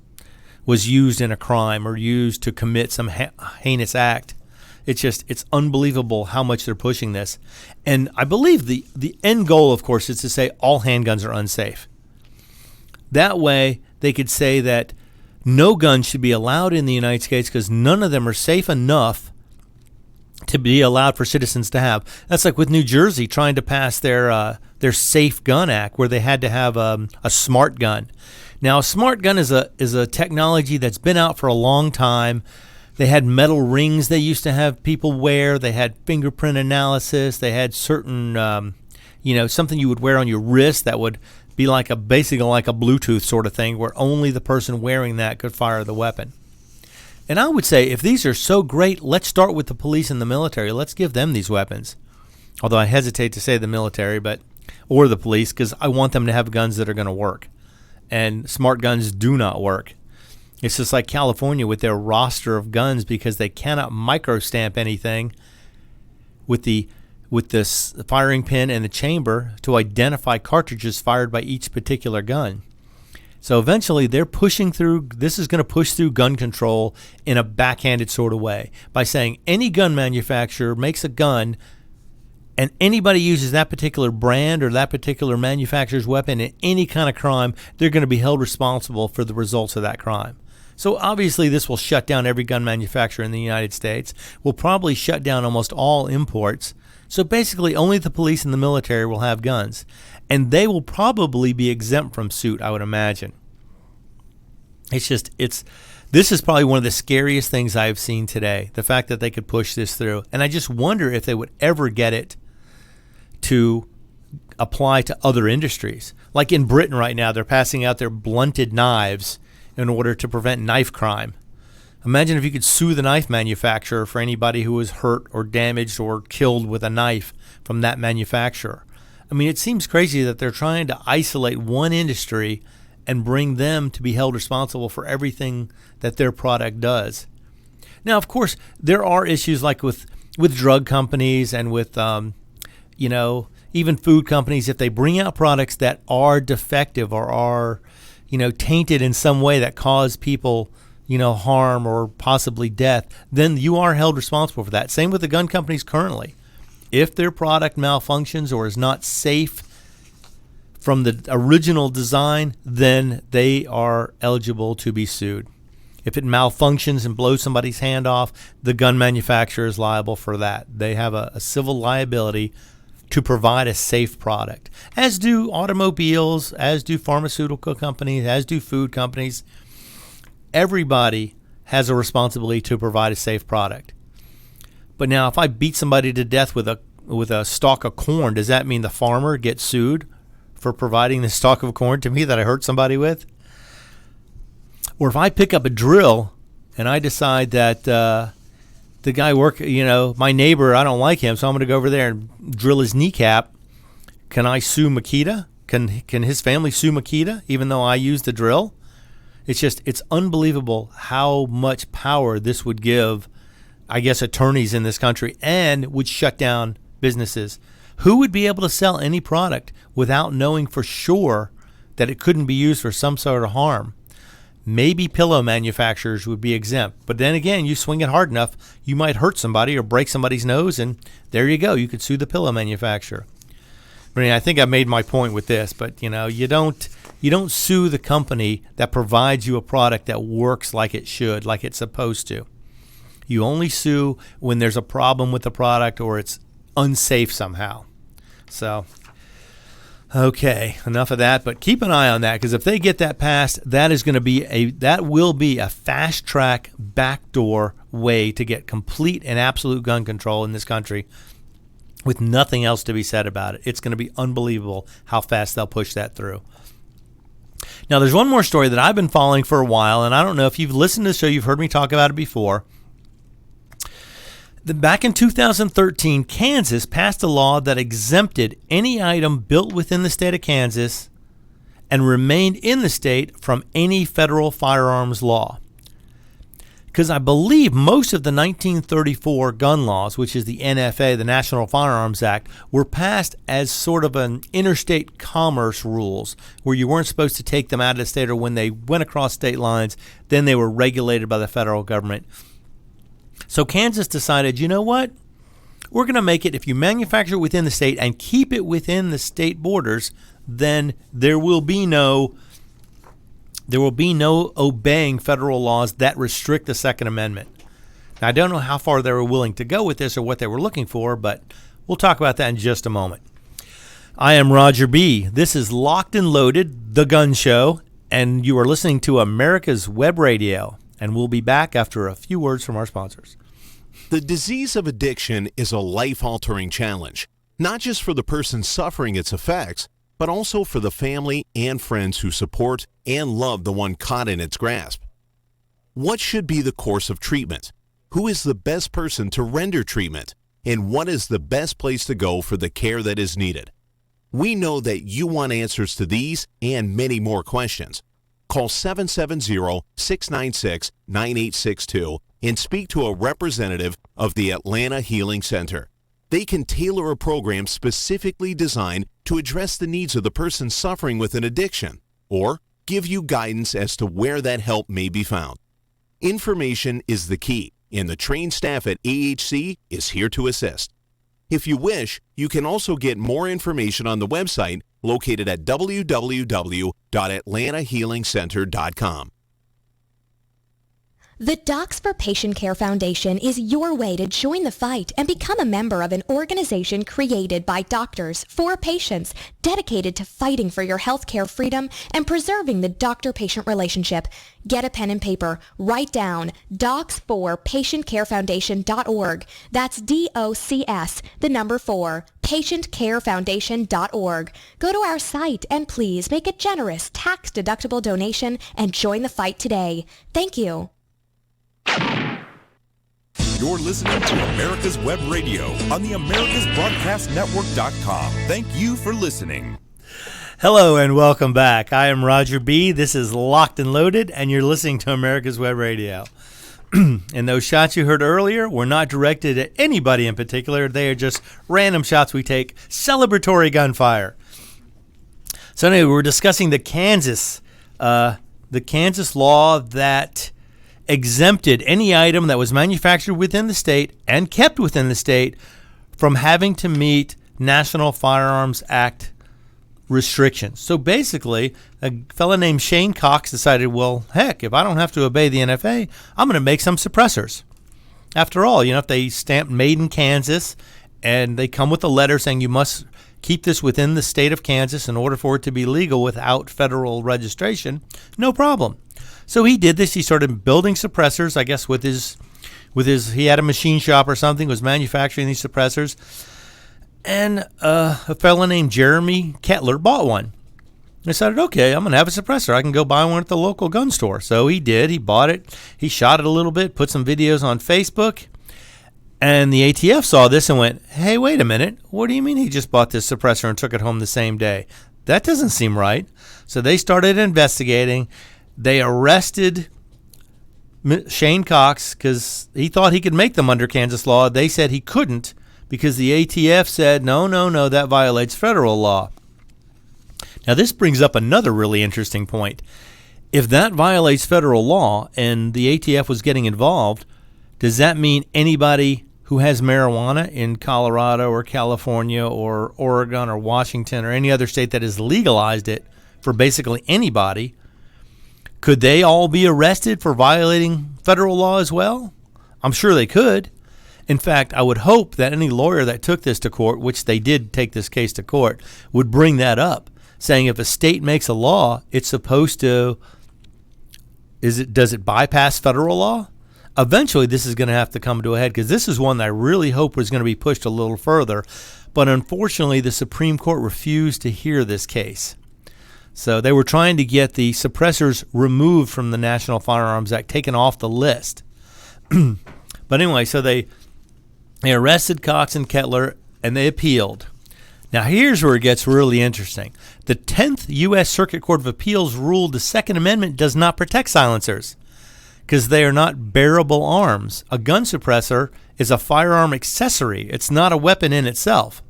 used in a crime or used to commit some heinous act. It's unbelievable how much they're pushing this. And I believe the end goal, of course, is to say all handguns are unsafe. That way, they could say that no guns should be allowed in the United States because none of them are safe enough to be allowed for citizens to have. That's like with New Jersey trying to pass their Safe Gun Act, where they had to have a smart gun. Now, a smart gun is a technology that's been out for a long time. They had metal rings they used to have people wear. They had fingerprint analysis. They had certain, something you would wear on your wrist that would be basically like a Bluetooth sort of thing where only the person wearing that could fire the weapon. And I would say if these are so great, let's start with the police and the military. Let's give them these weapons. Although I hesitate to say the military or the police because I want them to have guns that are going to work. And smart guns do not work. It's just like California with their roster of guns because they cannot microstamp anything with this firing pin and the chamber to identify cartridges fired by each particular gun. So eventually they're pushing through, this is going to push through gun control in a backhanded sort of way by saying any gun manufacturer makes a gun and anybody uses that particular brand or that particular manufacturer's weapon in any kind of crime, they're going to be held responsible for the results of that crime. So obviously this will shut down every gun manufacturer in the United States, will probably shut down almost all imports. So basically only the police and the military will have guns. And they will probably be exempt from suit, I would imagine. This is probably one of the scariest things I've seen today, the fact that they could push this through. And I just wonder if they would ever get it to apply to other industries. Like in Britain right now, they're passing out their blunted knives in order to prevent knife crime. Imagine if you could sue the knife manufacturer for anybody who was hurt or damaged or killed with a knife from that manufacturer. I mean, it seems crazy that they're trying to isolate one industry and bring them to be held responsible for everything that their product does. Now, of course, there are issues like with drug companies and with, even food companies. If they bring out products that are defective or are, tainted in some way that cause people, harm or possibly death, then you are held responsible for that. Same with the gun companies currently. If their product malfunctions or is not safe from the original design, then they are eligible to be sued. If it malfunctions and blows somebody's hand off, the gun manufacturer is liable for that. They have a civil liability to provide a safe product, as do automobiles, as do pharmaceutical companies, as do food companies. Everybody has a responsibility to provide a safe product. But now, if I beat somebody to death with a stalk of corn, does that mean the farmer gets sued for providing the stalk of corn to me that I hurt somebody with? Or if I pick up a drill and I decide that the guy my neighbor, I don't like him, so I'm going to go over there and drill his kneecap, can I sue Makita? Can his family sue Makita even though I used the drill? It's unbelievable how much power this would give, I guess, attorneys in this country, and would shut down businesses. Who would be able to sell any product without knowing for sure that it couldn't be used for some sort of harm? Maybe pillow manufacturers would be exempt. But then again, you swing it hard enough, you might hurt somebody or break somebody's nose, and there you go. You could sue the pillow manufacturer. I mean, I think I made my point with this, but you don't sue the company that provides you a product that works like it should, like it's supposed to. You only sue when there's a problem with the product or it's unsafe somehow. So, okay, enough of that. But keep an eye on that, because if they get that passed, that will be a fast track, backdoor way to get complete and absolute gun control in this country, with nothing else to be said about it. It's going to be unbelievable how fast they'll push that through. Now, there's one more story that I've been following for a while, and I don't know if you've listened to the show, you've heard me talk about it before. Back in 2013, Kansas passed a law that exempted any item built within the state of Kansas and remained in the state from any federal firearms law. Because I believe most of the 1934 gun laws, which is the NFA, the National Firearms Act, were passed as sort of an interstate commerce rules, where you weren't supposed to take them out of the state, or when they went across state lines, then they were regulated by the federal government. So Kansas decided, you know what? We're going to make it, if you manufacture it within the state and keep it within the state borders, then there will be no obeying federal laws that restrict the Second Amendment. Now, I don't know how far they were willing to go with this or what they were looking for, but we'll talk about that in just a moment. I am Roger B. This is Locked and Loaded, the Gun Show, and you are listening to America's Web Radio. And we'll be back after a few words from our sponsors. The disease of addiction is a life-altering challenge, not just for the person suffering its effects, but also for the family and friends who support and love the one caught in its grasp. What should be the course of treatment? Who is the best person to render treatment? And what is the best place to go for the care that is needed? We know that you want answers to these and many more questions. Call 770-696-9862 and speak to a representative of the Atlanta Healing Center. They can tailor a program specifically designed to address the needs of the person suffering with an addiction, or give you guidance as to where that help may be found. Information is the key, and the trained staff at AHC is here to assist. If you wish, you can also get more information on the website located at www.atlantahealingcenter.com. The Docs for Patient Care Foundation is your way to join the fight and become a member of an organization created by doctors for patients, dedicated to fighting for your healthcare freedom and preserving the doctor-patient relationship. Get a pen and paper. Write down docs4patientcarefoundation.org. That's DOCS, the number 4, patientcarefoundation.org. Go to our site and please make a generous tax-deductible donation and join the fight today. Thank you. You're listening to America's Web Radio on the AmericasBroadcastNetwork.com. Thank you for listening. Hello and welcome back. I am Roger B. This is Locked and Loaded, and you're listening to America's Web Radio. And those shots you heard earlier were not directed at anybody in particular. They are just random shots we take, celebratory gunfire. So anyway, we're discussing the Kansas law that exempted any item that was manufactured within the state and kept within the state from having to meet National Firearms Act restrictions. So basically, a fellow named Shane Cox decided, well, heck, if I don't have to obey the NFA, I'm going to make some suppressors. After all, if they stamped made in Kansas and they come with a letter saying you must keep this within the state of Kansas in order for it to be legal without federal registration, no problem. So he did this. He started building suppressors, I guess, with his he had a machine shop or something, was manufacturing these suppressors. And a fellow named Jeremy Kettler bought one. I decided, okay, I'm going to have a suppressor. I can go buy one at the local gun store. So he did. He bought it. He shot it a little bit, put some videos on Facebook. And the ATF saw this and went, hey, wait a minute. What do you mean he just bought this suppressor and took it home the same day? That doesn't seem right. So they started investigating. They arrested Shane Cox because he thought he could make them under Kansas law. They said he couldn't because the ATF said, no, that violates federal law. Now, this brings up another really interesting point. If that violates federal law and the ATF was getting involved, does that mean anybody who has marijuana in Colorado or California or Oregon or Washington or any other state that has legalized it for basically anybody, could they all be arrested for violating federal law as well? I'm sure they could. In fact, I would hope that any lawyer that took this to court, which they did take this case to court, would bring that up, saying if a state makes a law, it's supposed to, does it bypass federal law? Eventually, this is going to have to come to a head because this is one that I really hope was going to be pushed a little further. But unfortunately, the Supreme Court refused to hear this case. So they were trying to get the suppressors removed from the National Firearms Act, taken off the list. But anyway, so they arrested Cox and Kettler, and they appealed. Now, here's where it gets really interesting. The 10th U.S. Circuit Court of Appeals ruled the Second Amendment does not protect silencers because they are not bearable arms. A gun suppressor is a firearm accessory. It's not a weapon in itself.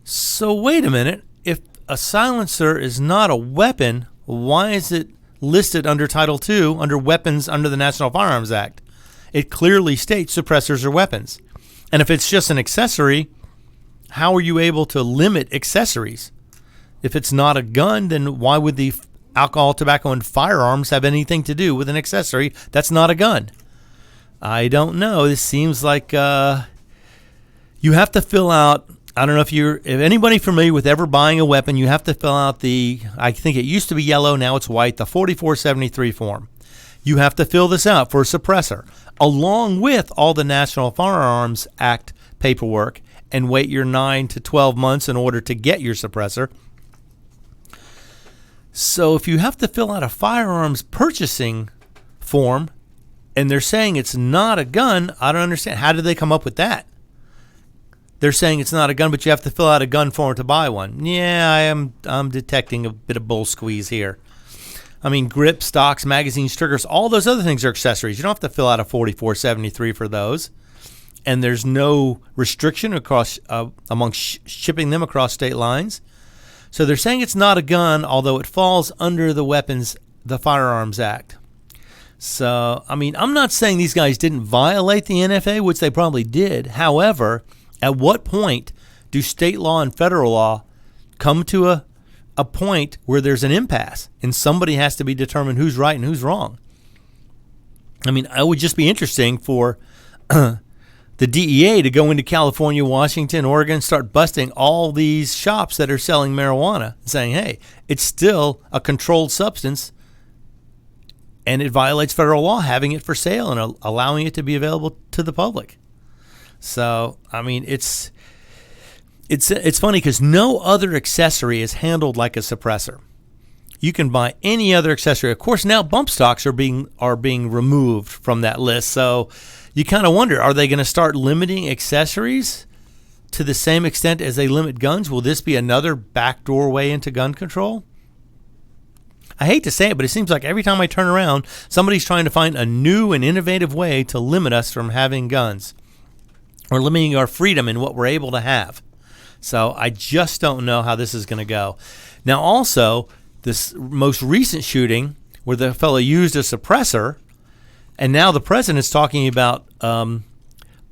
So wait a minute. If a silencer is not a weapon, why is it listed under Title II under weapons under the National Firearms Act? It clearly states suppressors are weapons. And if it's just an accessory, how are you able to limit accessories? If it's not a gun, then why would the alcohol, tobacco, and firearms have anything to do with an accessory that's not a gun? I don't know. This seems like you have to fill out, I don't know if anybody familiar with ever buying a weapon, you have to fill out I think it used to be yellow, now it's white, the 4473 form. You have to fill this out for a suppressor, along with all the National Firearms Act paperwork, and wait your 9 to 12 months in order to get your suppressor. So if you have to fill out a firearms purchasing form, and they're saying it's not a gun, I don't understand. How did they come up with that? They're saying it's not a gun, but you have to fill out a gun form to buy one. Yeah, I'm detecting a bit of bull squeeze here. I mean, grips, stocks, magazines, triggers, all those other things are accessories. You don't have to fill out a 4473 for those. And there's no restriction across among shipping them across state lines. So they're saying it's not a gun, although it falls under the Firearms Act. So, I mean, I'm not saying these guys didn't violate the NFA, which they probably did. However, at what point do state law and federal law come to a point where there's an impasse and somebody has to be determined who's right and who's wrong? I mean, it would just be interesting for the DEA to go into California, Washington, Oregon, start busting all these shops that are selling marijuana and saying, hey, it's still a controlled substance and it violates federal law having it for sale and allowing it to be available to the public. So, I mean, it's funny because no other accessory is handled like a suppressor. You can buy any other accessory. Of course, now bump stocks are being removed from that list. So you kind of wonder, are they going to start limiting accessories to the same extent as they limit guns? Will this be another backdoor way into gun control? I hate to say it, but it seems like every time I turn around, somebody's trying to find a new and innovative way to limit us from having guns or limiting our freedom in what we're able to have. So I just don't know how this is going to go. Now, also, this most recent shooting where the fellow used a suppressor, and now the president's talking about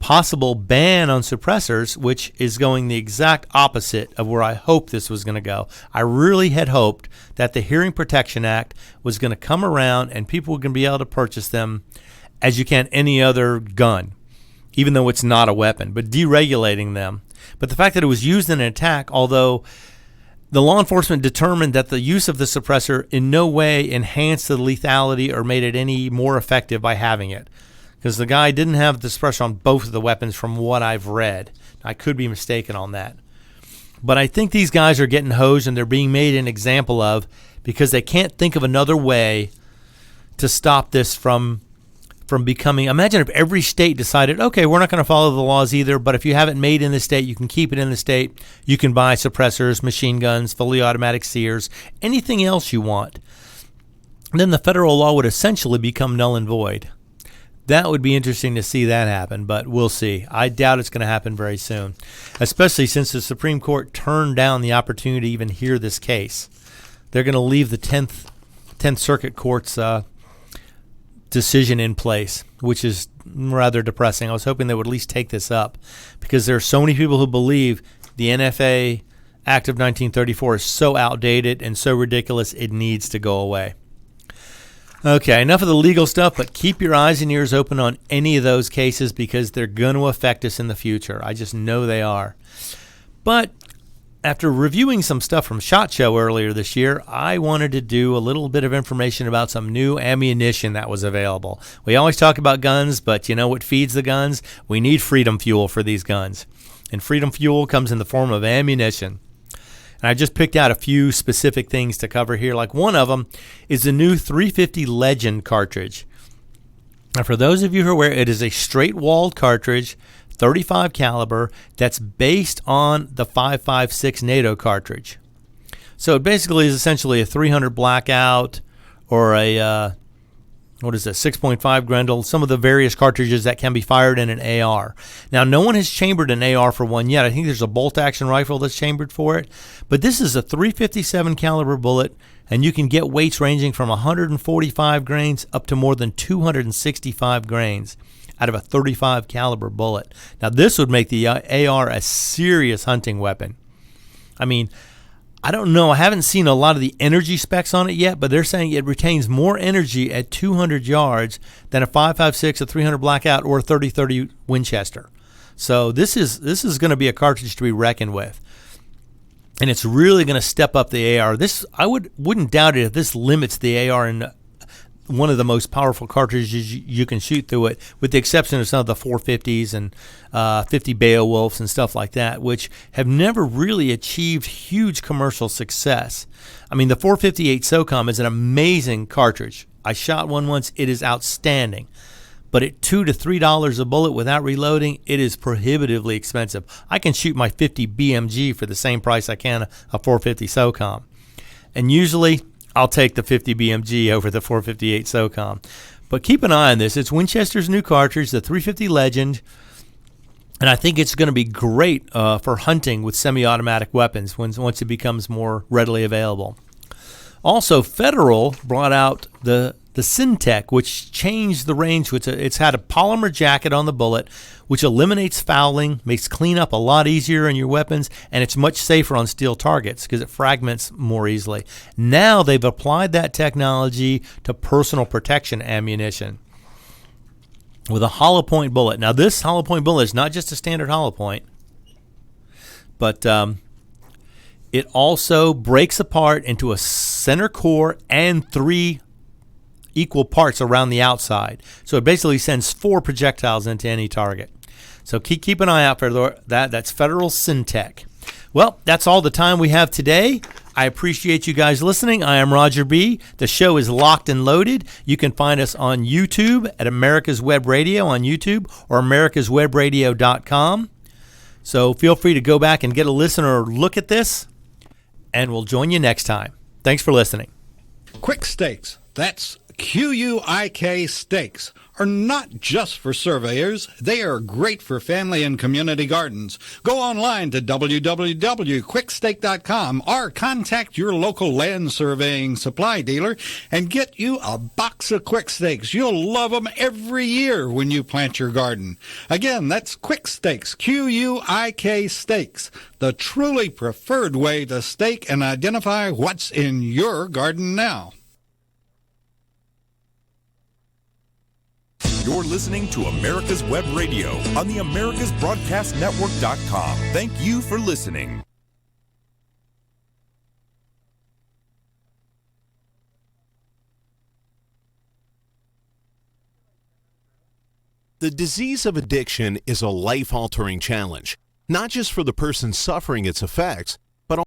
possible ban on suppressors, which is going the exact opposite of where I hoped this was going to go. I really had hoped that the Hearing Protection Act was going to come around and people were going to be able to purchase them as you can any other gun, even though it's not a weapon, but deregulating them. But the fact that it was used in an attack, although the law enforcement determined that the use of the suppressor in no way enhanced the lethality or made it any more effective by having it, because the guy didn't have the suppressor on both of the weapons from what I've read. I could be mistaken on that. But I think these guys are getting hosed and they're being made an example of because they can't think of another way to stop this from becoming. Imagine if every state decided, okay, we're not going to follow the laws either, but if you have it made in the state, you can keep it in the state. You can buy suppressors, machine guns, fully automatic sears, anything else you want. And then the federal law would essentially become null and void. That would be interesting to see that happen, but we'll see. I doubt it's going to happen very soon, especially since the Supreme Court turned down the opportunity to even hear this case. They're going to leave the 10th Circuit Court's decision in place, which is rather depressing. I was hoping they would at least take this up because there are so many people who believe the NFA Act of 1934 is so outdated and so ridiculous it needs to go away. Okay, enough of the legal stuff, but keep your eyes and ears open on any of those cases because they're going to affect us in the future. I just know they are. But after reviewing some stuff from SHOT Show earlier this year, I wanted to do a little bit of information about some new ammunition that was available. We always talk about guns, but you know what feeds the guns? We need Freedom Fuel for these guns. And Freedom Fuel comes in the form of ammunition. And I just picked out a few specific things to cover here. Like one of them is the new 350 Legend cartridge. Now, for those of you who are aware, it is a straight-walled cartridge, 35 caliber, that's based on the 5.56 NATO cartridge. So it basically is essentially a 300 Blackout or a 6.5 Grendel, some of the various cartridges that can be fired in an AR. Now, no one has chambered an AR for one yet. I think there's a bolt-action rifle that's chambered for it. But this is a 357 caliber bullet, and you can get weights ranging from 145 grains up to more than 265 grains out of a 35 caliber bullet. Now, this would make the AR a serious hunting weapon. I mean, I don't know. I haven't seen a lot of the energy specs on it yet, but they're saying it retains more energy at 200 yards than a 5.56, a 300 Blackout, or a 30-30 Winchester. So this is going to be a cartridge to be reckoned with, and it's really going to step up the AR. This I wouldn't doubt it if this limits the AR in one of the most powerful cartridges you can shoot through it, with the exception of some of the 450s and 50 Beowulfs and stuff like that, which have never really achieved huge commercial success. I mean, the 458 SOCOM is an amazing cartridge. I shot one once. It is outstanding. But at $2 to $3 a bullet without reloading, it is prohibitively expensive. I can shoot my 50 BMG for the same price I can a 450 SOCOM. And usually I'll take the 50 BMG over the 458 SOCOM. But keep an eye on this. It's Winchester's new cartridge, the 350 Legend. And I think it's going to be great for hunting with semi-automatic weapons once it becomes more readily available. Also, Federal brought out the Syntech, which changed the range. It's had a polymer jacket on the bullet, which eliminates fouling, makes cleanup a lot easier in your weapons, and it's much safer on steel targets because it fragments more easily. Now they've applied that technology to personal protection ammunition with a hollow point bullet. Now, this hollow point bullet is not just a standard hollow point, but it also breaks apart into a center core and 3 equal parts around the outside. So it basically sends 4 projectiles into any target. So keep an eye out for that. That's Federal Syntech. Well, that's all the time we have today. I appreciate you guys listening. I am Roger B. The show is locked and loaded. You can find us on YouTube at America's Web Radio on YouTube or americaswebradio.com. So feel free to go back and get a listen or look at this, and we'll join you next time. Thanks for listening. Quick Stakes. That's QUIK Stakes. Are not just for surveyors. They are great for family and community gardens. Go online to www.quickstake.com or contact your local land surveying supply dealer and get you a box of Quick Stakes. You'll love them every year when you plant your garden. Again, that's Quick Stakes, QUIK Stakes, the truly preferred way to stake and identify what's in your garden now. You're listening to America's Web Radio on the AmericasBroadcastNetwork.com. Thank you for listening. The disease of addiction is a life-altering challenge, not just for the person suffering its effects,